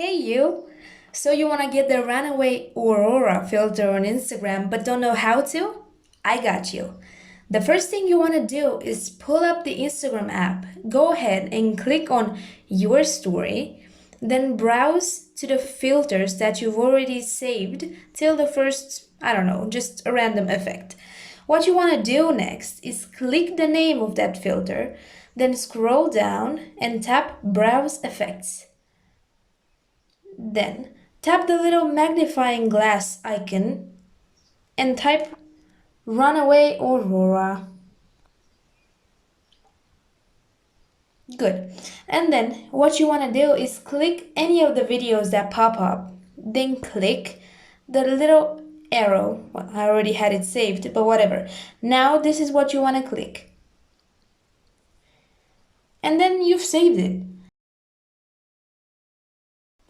Hey you! So you want to get the Runaway Aurora filter on Instagram but don't know how to? I got you. The first thing you want to do is pull up the Instagram app. Go ahead and click on your story, then browse to the filters that you've already saved till the first, I don't know, just a random effect. What you want to do next is click the name of that filter, then scroll down and tap Browse Effects. Then tap the little magnifying glass icon and type Runaway Aurora. Good. And then what you want to do is click any of the videos that pop up. Then click the little arrow. Well, I already had it saved, but whatever. Now this is what you want to click. And then you've saved it.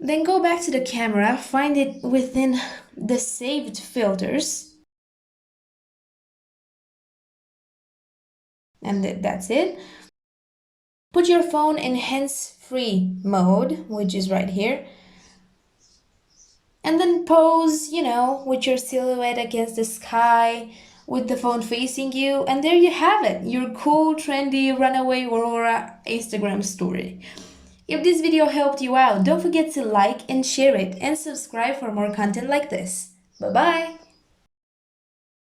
Then go back to the camera, find it within the saved filters. And that's it. Put your phone in hands-free mode, which is right here. And then pose, with your silhouette against the sky, with the phone facing you. And there you have it, your cool, trendy Runaway Aurora Instagram story. If this video helped you out, don't forget to like and share it and subscribe for more content like this. Bye-bye!